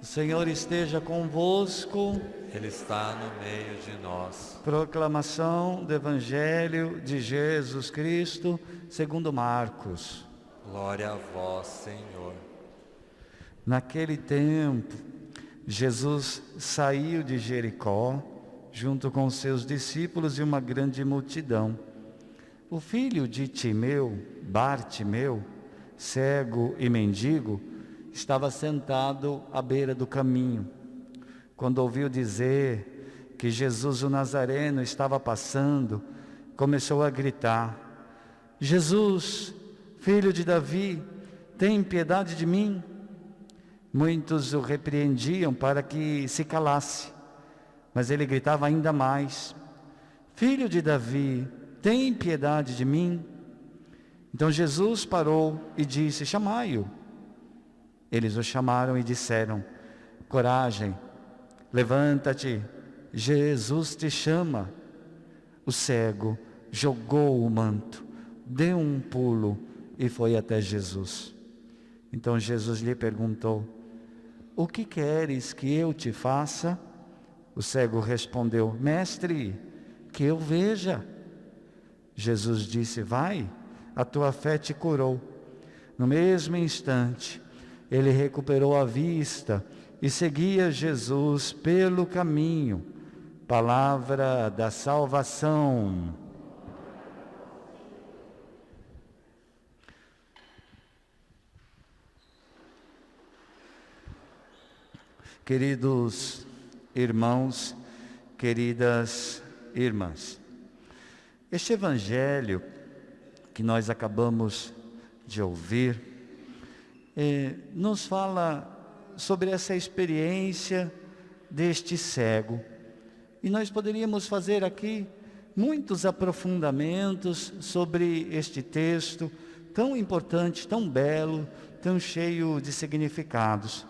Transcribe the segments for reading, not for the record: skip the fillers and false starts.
O Senhor esteja convosco. Ele está no meio de nós. Proclamação do Evangelho de Jesus Cristo, segundo Marcos. Glória a vós, Senhor. Naquele tempo, Jesus saiu de Jericó, junto com seus discípulos e uma grande multidão. O filho de Timeu, Bartimeu, cego e mendigo, estava sentado à beira do caminho. Quando ouviu dizer que Jesus o Nazareno estava passando, começou a gritar: Jesus, filho de Davi, tem piedade de mim. Muitos o repreendiam para que se calasse, mas ele gritava ainda mais: Filho de Davi, tem piedade de mim. Então Jesus parou e disse: Chamai-o. Eles o chamaram e disseram: Coragem, levanta-te, Jesus te chama. O cego jogou o manto, deu um pulo e foi até Jesus. Então Jesus lhe perguntou: O que queres que eu te faça? O cego respondeu: Mestre, que eu veja. Jesus disse: Vai, a tua fé te curou. No mesmo instante, ele recuperou a vista e seguia Jesus pelo caminho. Palavra da salvação. Queridos irmãos, queridas irmãs, este evangelho que nós acabamos de ouvir nos fala sobre essa experiência deste cego. E nós poderíamos fazer aqui muitos aprofundamentos sobre este texto tão importante, tão belo, tão cheio de significados.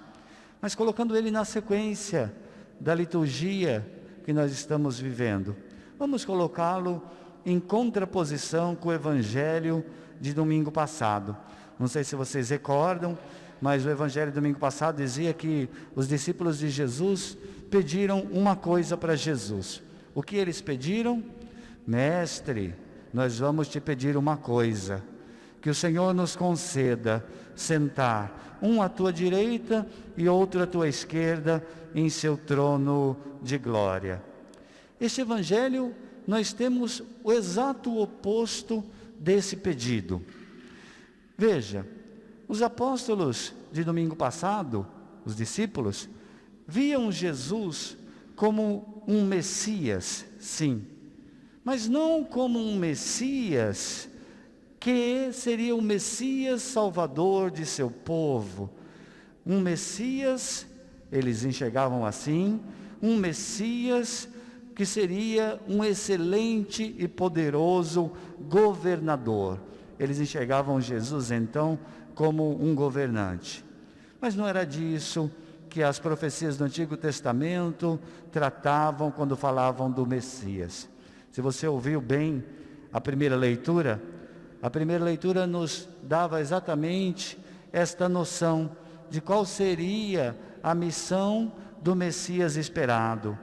Mas colocando ele na sequência da liturgia que nós estamos vivendo, vamos colocá-lo em contraposição com o Evangelho de domingo passado. Não sei se vocês recordam, mas o Evangelho de domingo passado dizia que os discípulos de Jesus pediram uma coisa para Jesus. O que eles pediram? Mestre, nós vamos te pedir uma coisa, que o Senhor nos conceda sentar um à tua direita e outro à tua esquerda em seu trono de glória. Este Evangelho, nós temos o exato oposto desse pedido. Veja, os apóstolos de domingo passado, os discípulos, viam Jesus como um Messias, sim, mas não como um Messias que seria o Messias salvador de seu povo. Um Messias, eles enxergavam assim, um Messias que seria um excelente e poderoso governador. Eles enxergavam Jesus então como um governante. Mas não era disso que as profecias do Antigo Testamento tratavam quando falavam do Messias. Se você ouviu bem a primeira leitura nos dava exatamente esta noção de qual seria a missão do Messias esperado.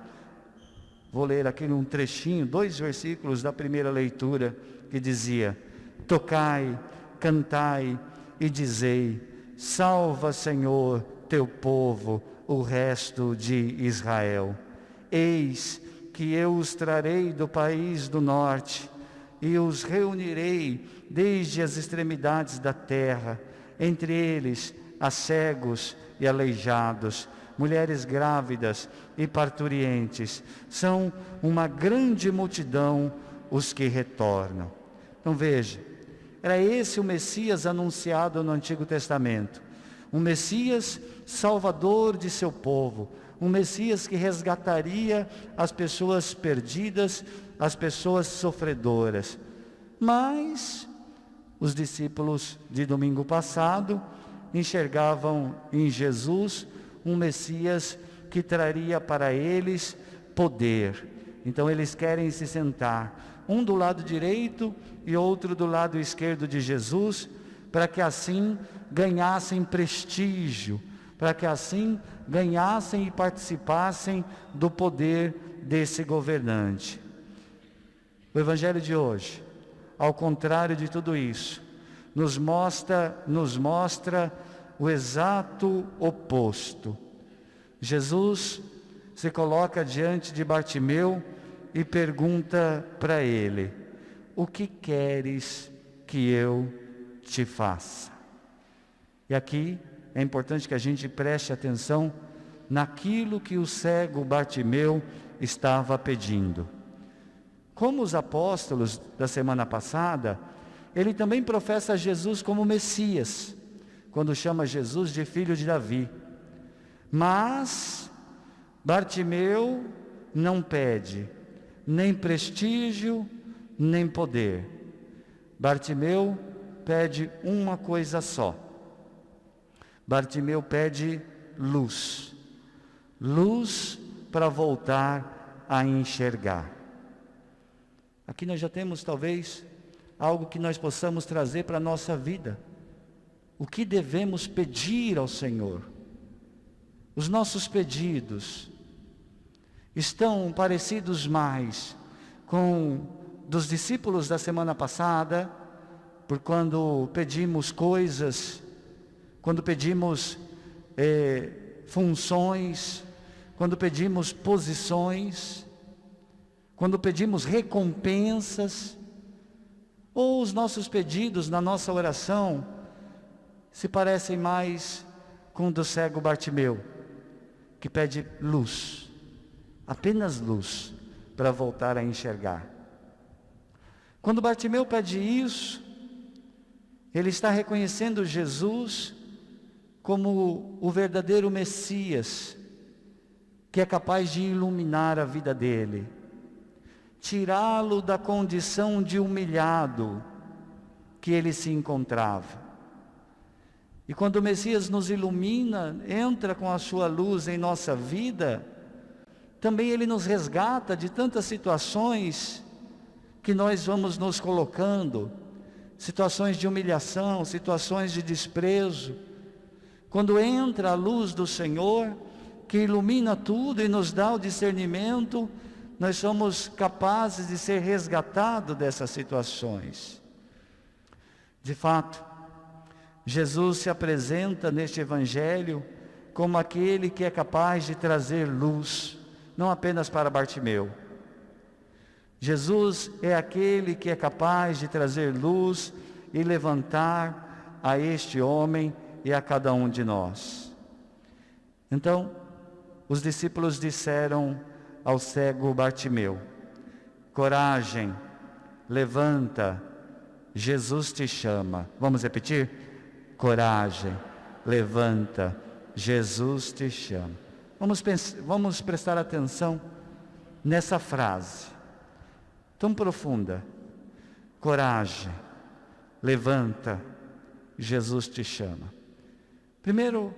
Vou ler aqui um trechinho, 2 versículos da primeira leitura, que dizia: Tocai, cantai e dizei: Salva, Senhor, teu povo, o resto de Israel. Eis que eu os trarei do país do norte, e os reunirei desde as extremidades da terra, entre eles a cegos e aleijados, mulheres grávidas e parturientes. São uma grande multidão os que retornam. Então veja, era esse o Messias anunciado no Antigo Testamento. Um Messias salvador de seu povo, um Messias que resgataria as pessoas perdidas, as pessoas sofredoras. Mas os discípulos de domingo passado enxergavam em Jesus um Messias que traria para eles poder. Então eles querem se sentar, um do lado direito e outro do lado esquerdo de Jesus, para que assim ganhassem prestígio, para que assim ganhassem e participassem do poder desse governante. O Evangelho de hoje, ao contrário de tudo isso, nos mostra o exato oposto. Jesus se coloca diante de Bartimeu e pergunta para ele: o que queres que eu te faça? E aqui é importante que a gente preste atenção naquilo que o cego Bartimeu estava pedindo. Como os apóstolos da semana passada, ele também professa Jesus como Messias, quando chama Jesus de filho de Davi. Mas Bartimeu não pede nem prestígio, nem poder. Bartimeu pede uma coisa só. Bartimeu pede luz. Luz para voltar a enxergar. Aqui nós já temos talvez algo que nós possamos trazer para a nossa vida. O que devemos pedir ao Senhor? Os nossos pedidos estão parecidos mais com dos discípulos da semana passada, por quando pedimos coisas, quando pedimos funções, quando pedimos posições, quando pedimos recompensas, ou os nossos pedidos na nossa oração se parecem mais com o do cego Bartimeu, que pede luz, apenas luz, para voltar a enxergar. Quando Bartimeu pede isso, ele está reconhecendo Jesus como o verdadeiro Messias, que é capaz de iluminar a vida dele, tirá-lo da condição de humilhado que ele se encontrava. E quando o Messias nos ilumina, entra com a sua luz em nossa vida, também ele nos resgata de tantas situações que nós vamos nos colocando, situações de humilhação, situações de desprezo. Quando entra a luz do Senhor, que ilumina tudo e nos dá o discernimento, nós somos capazes de ser resgatados dessas situações. De fato, Jesus se apresenta neste Evangelho como aquele que é capaz de trazer luz, não apenas para Bartimeu. Jesus é aquele que é capaz de trazer luz e levantar a este homem e a cada um de nós. Então, os discípulos disseram ao cego Bartimeu: coragem, levanta, Jesus te chama. Vamos repetir? Coragem, levanta, Jesus te chama. Vamos prestar atenção nessa frase tão profunda. Coragem, levanta, Jesus te chama. Primeiro,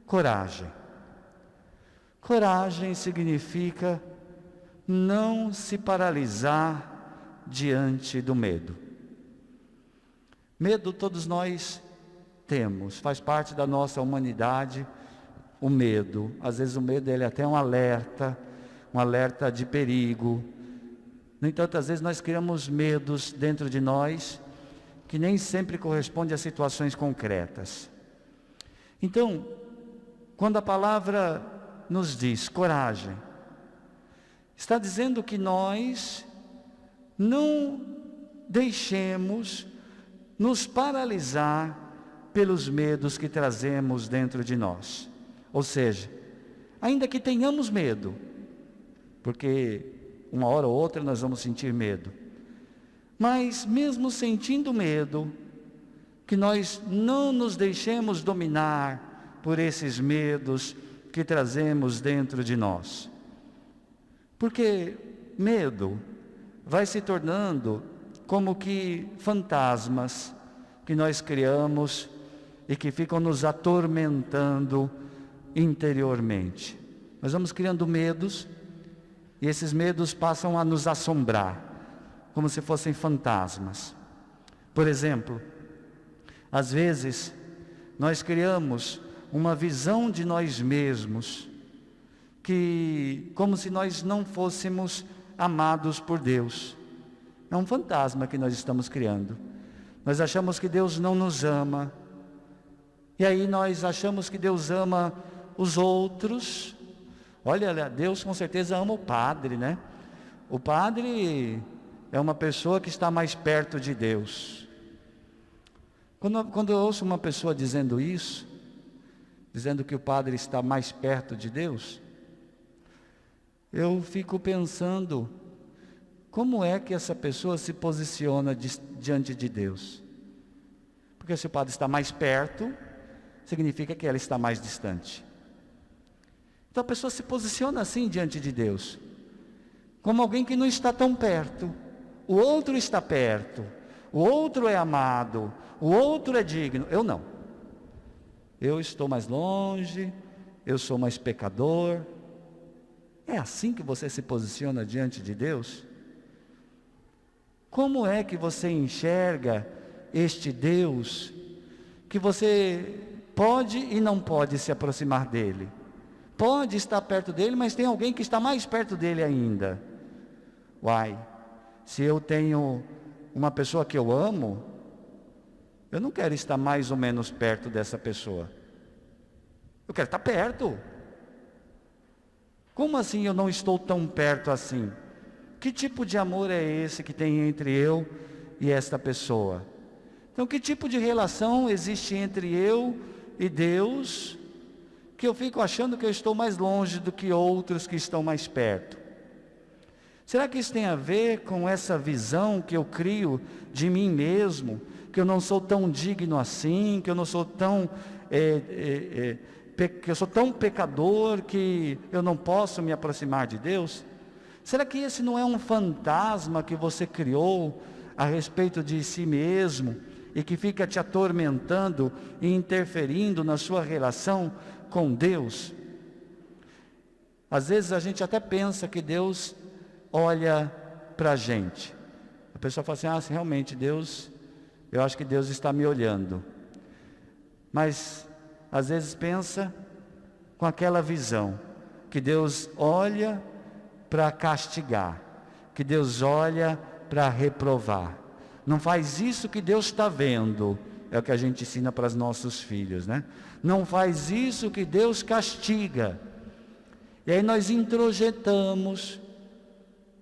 coragem. Coragem significa não se paralisar diante do medo. Medo todos nós temos, faz parte da nossa humanidade, o medo. Às vezes o medo ele é até um alerta de perigo. No entanto, às vezes nós criamos medos dentro de nós, que nem sempre correspondem a situações concretas. Então, quando a palavra nos diz coragem, está dizendo que nós não deixemos nos paralisar pelos medos que trazemos dentro de nós. Ou seja, ainda que tenhamos medo, porque uma hora ou outra nós vamos sentir medo, mas mesmo sentindo medo, que nós não nos deixemos dominar por esses medos que trazemos dentro de nós. Porque medo vai se tornando como que fantasmas que nós criamos e que ficam nos atormentando interiormente. Nós vamos criando medos e esses medos passam a nos assombrar, como se fossem fantasmas. Por exemplo, às vezes nós criamos uma visão de nós mesmos, que como se nós não fôssemos amados por Deus. É um fantasma que nós estamos criando. Nós achamos que Deus não nos ama, e aí nós achamos que Deus ama os outros. Olha, Deus com certeza ama o padre, né? O padre é uma pessoa que está mais perto de Deus. Quando eu ouço uma pessoa dizendo isso, dizendo que o padre está mais perto de Deus, eu fico pensando, como é que essa pessoa se posiciona diante de Deus? Porque se o padre está mais perto, significa que ela está mais distante. Então a pessoa se posiciona assim diante de Deus, como alguém que não está tão perto. O outro está perto, o outro é amado, o outro é digno. Eu não. Eu estou mais longe, eu sou mais pecador. É assim que você se posiciona diante de Deus? Como é que você enxerga este Deus, que você pode e não pode se aproximar dele? Pode estar perto dele, mas tem alguém que está mais perto dele ainda. Uai, se eu tenho uma pessoa que eu amo, eu não quero estar mais ou menos perto dessa pessoa. Eu quero estar perto. Como assim eu não estou tão perto assim? Que tipo de amor é esse que tem entre eu e esta pessoa? Então, que tipo de relação existe entre eu e Deus, que eu fico achando que eu estou mais longe do que outros que estão mais perto? Será que isso tem a ver com essa visão que eu crio de mim mesmo, que eu não sou tão digno assim, que eu não sou tão que eu sou tão pecador que eu não posso me aproximar de Deus? Será que esse não é um fantasma que você criou a respeito de si mesmo e que fica te atormentando e interferindo na sua relação com Deus? Às vezes a gente até pensa que Deus olha para a gente. A pessoa fala assim, realmente Deus, eu acho que Deus está me olhando. Mas às vezes pensa com aquela visão, que Deus olha para castigar, que Deus olha para reprovar. Não faz isso que Deus está vendo, é o que a gente ensina para os nossos filhos, né? Não faz isso que Deus castiga. E aí nós introjetamos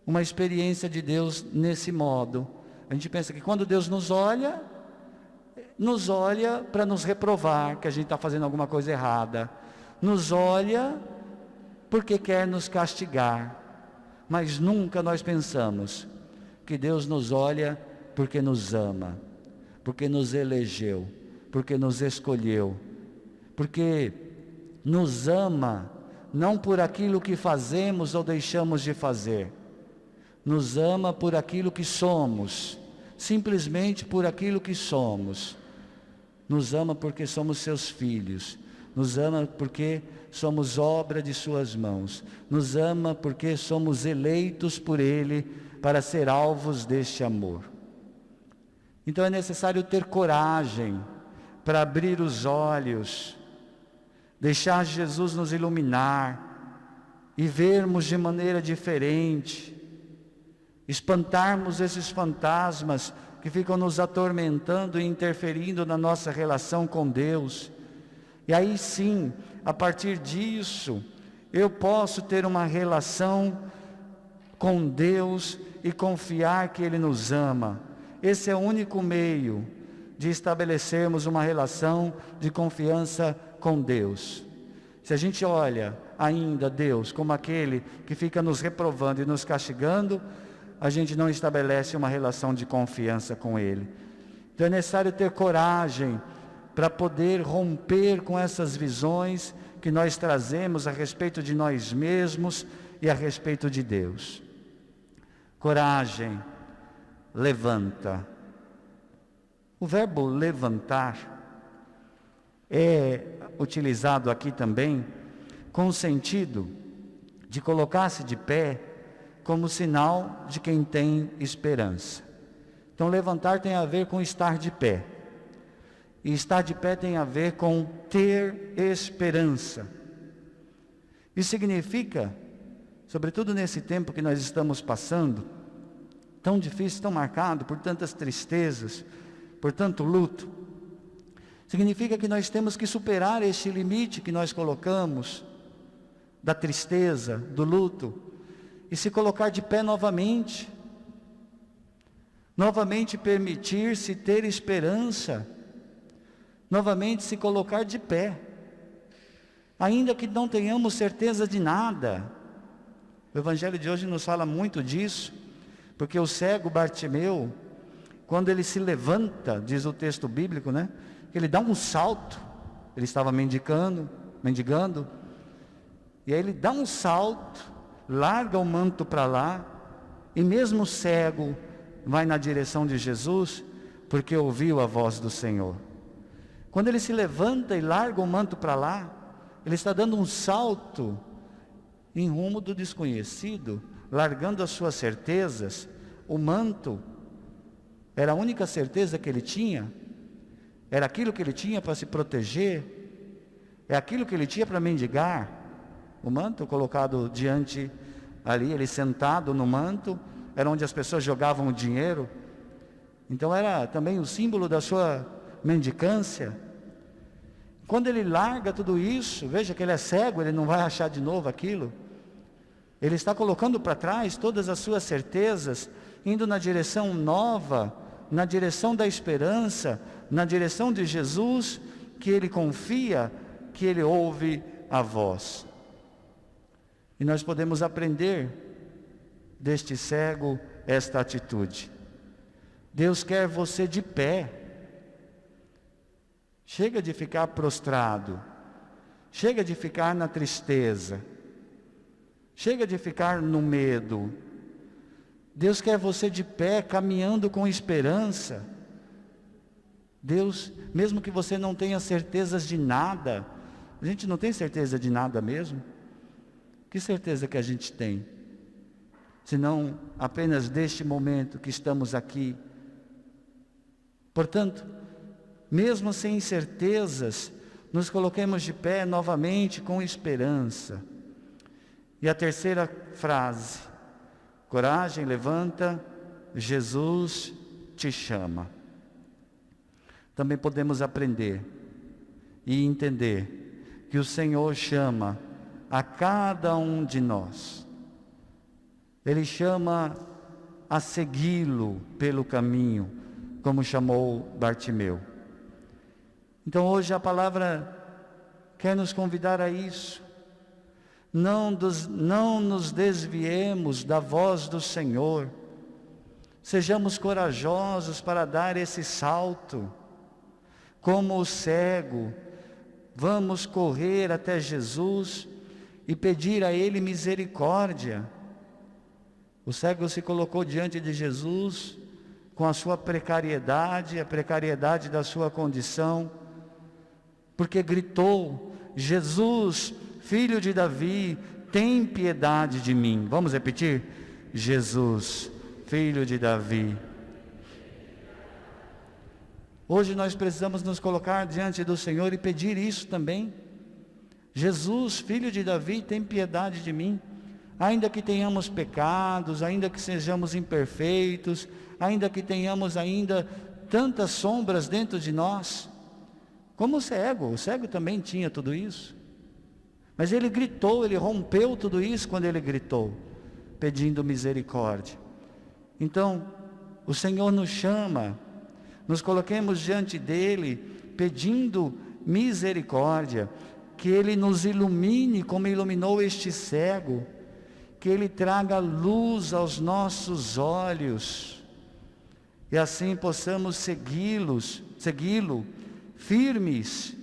uma experiência de Deus nesse modo. A gente pensa que quando Deus nos olha para nos reprovar, que a gente está fazendo alguma coisa errada, nos olha porque quer nos castigar, mas nunca nós pensamos que Deus nos olha porque nos ama, porque nos elegeu, porque nos escolheu, porque nos ama não por aquilo que fazemos ou deixamos de fazer, nos ama por aquilo que somos, simplesmente por aquilo que somos. Nos ama porque somos seus filhos, nos ama porque somos obra de suas mãos, nos ama porque somos eleitos por Ele para ser alvos deste amor. Então é necessário ter coragem para abrir os olhos, deixar Jesus nos iluminar e vermos de maneira diferente, espantarmos esses fantasmas que ficam nos atormentando e interferindo na nossa relação com Deus. E aí sim, a partir disso, eu posso ter uma relação com Deus e confiar que Ele nos ama. Esse é o único meio de estabelecermos uma relação de confiança com Deus. Se a gente olha ainda Deus como aquele que fica nos reprovando e nos castigando, a gente não estabelece uma relação de confiança com Ele. Então é necessário ter coragem para poder romper com essas visões que nós trazemos a respeito de nós mesmos e a respeito de Deus. Coragem, levanta. O verbo levantar é utilizado aqui também com o sentido de colocar-se de pé como sinal de quem tem esperança. Então levantar tem a ver com estar de pé. E estar de pé tem a ver com ter esperança. Isso significa, sobretudo nesse tempo que nós estamos passando, tão difícil, tão marcado por tantas tristezas, por tanto luto, significa que nós temos que superar este limite que nós colocamos, da tristeza, do luto, e se colocar de pé novamente. Novamente permitir-se ter esperança, novamente se colocar de pé, ainda que não tenhamos certeza de nada. O Evangelho de hoje nos fala muito disso, porque o cego Bartimeu, quando ele se levanta, diz o texto bíblico, né? Ele dá um salto, ele estava mendigando, e aí ele dá um salto, larga o manto para lá, e mesmo cego, vai na direção de Jesus, porque ouviu a voz do Senhor. Quando ele se levanta e larga o manto para lá, ele está dando um salto em rumo do desconhecido, largando as suas certezas. O manto era a única certeza que ele tinha, era aquilo que ele tinha para se proteger, é aquilo que ele tinha para mendigar. O manto colocado diante ali, ele sentado no manto, era onde as pessoas jogavam o dinheiro. Então era também o símbolo da sua mendicância. Quando ele larga tudo isso, veja que ele é cego, ele não vai achar de novo aquilo. Ele está colocando para trás todas as suas certezas, indo na direção nova, na direção da esperança, na direção de Jesus, que ele confia, que ele ouve a voz. E nós podemos aprender deste cego esta atitude. Deus quer você de pé. Chega de ficar prostrado, chega de ficar na tristeza, chega de ficar no medo. Deus quer você de pé, caminhando com esperança. Deus, mesmo que você não tenha certezas de nada, a gente não tem certeza de nada mesmo? Que certeza que a gente tem? Senão apenas deste momento que estamos aqui. Portanto, mesmo sem certezas, nos coloquemos de pé novamente com esperança. E a terceira frase: coragem, levanta, Jesus te chama. Também podemos aprender e entender que o Senhor chama a cada um de nós. Ele chama a segui-lo pelo caminho, como chamou Bartimeu. Então hoje a palavra quer nos convidar a isso. Não nos desviemos da voz do Senhor. Sejamos corajosos para dar esse salto. Como o cego, vamos correr até Jesus e pedir a Ele misericórdia. O cego se colocou diante de Jesus com a sua precariedade, a precariedade da sua condição, porque gritou: Jesus, filho de Davi, tem piedade de mim. Vamos repetir? Jesus, filho de Davi. Hoje nós precisamos nos colocar diante do Senhor e pedir isso também. Jesus, filho de Davi, tem piedade de mim. Ainda que tenhamos pecados, ainda que sejamos imperfeitos, ainda que tenhamos ainda tantas sombras dentro de nós, como o cego também tinha tudo isso. Mas ele gritou, ele rompeu tudo isso quando ele gritou, pedindo misericórdia. Então, o Senhor nos chama, nos coloquemos diante dele, pedindo misericórdia, que ele nos ilumine como iluminou este cego, que ele traga luz aos nossos olhos, e assim possamos segui-lo, firmes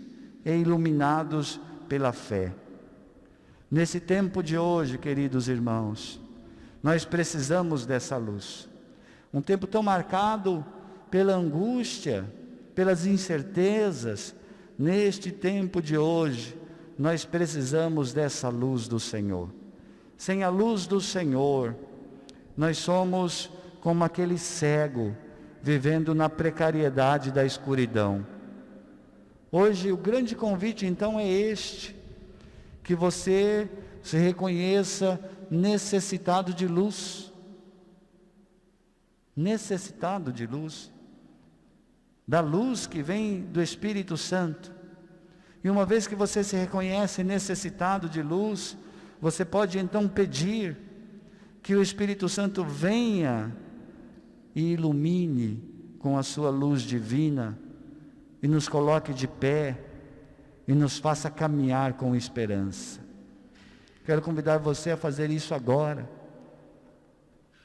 e iluminados pela fé. Nesse tempo de hoje, queridos irmãos, nós precisamos dessa luz. Um tempo tão marcado pela angústia, pelas incertezas. Neste tempo de hoje, nós precisamos dessa luz do Senhor. Sem a luz do Senhor, nós somos como aquele cego, vivendo na precariedade da escuridão. Hoje o grande convite então é este, que você se reconheça necessitado de luz. Necessitado de luz. Da luz que vem do Espírito Santo. E uma vez que você se reconhece necessitado de luz, você pode então pedir que o Espírito Santo venha e ilumine com a sua luz divina e nos coloque de pé e nos faça caminhar com esperança. Quero convidar você a fazer isso agora.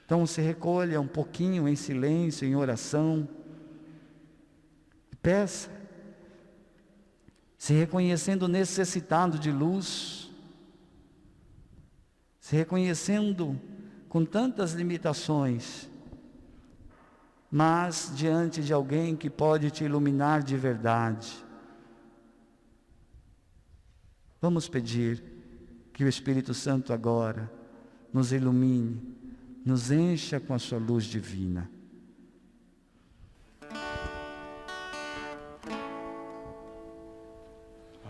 Então se recolha um pouquinho em silêncio, em oração. Peça, se reconhecendo necessitado de luz, se reconhecendo com tantas limitações, mas diante de alguém que pode te iluminar de verdade. Vamos pedir que o Espírito Santo agora nos ilumine, nos encha com a sua luz divina.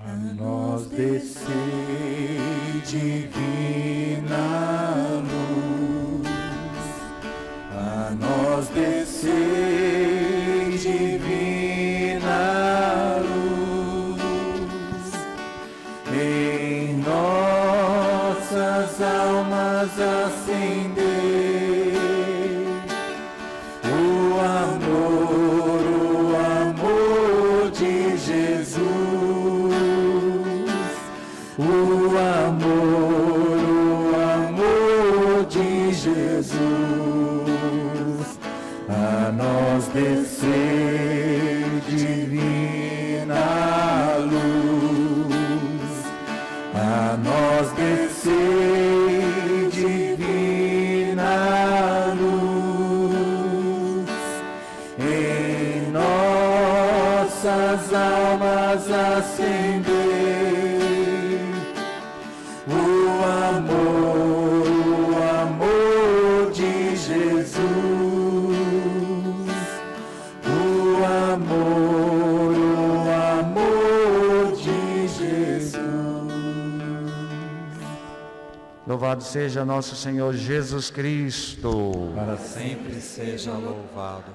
A nós descei divina luz, a nós descei divina luz, em nossas almas acender o amor de Jesus. O amor de Jesus, a nós descer divina luz, a nós descer divina luz, em nossas almas acender o amor de Jesus, o amor de Jesus. Louvado seja nosso Senhor Jesus Cristo. Para sempre seja louvado.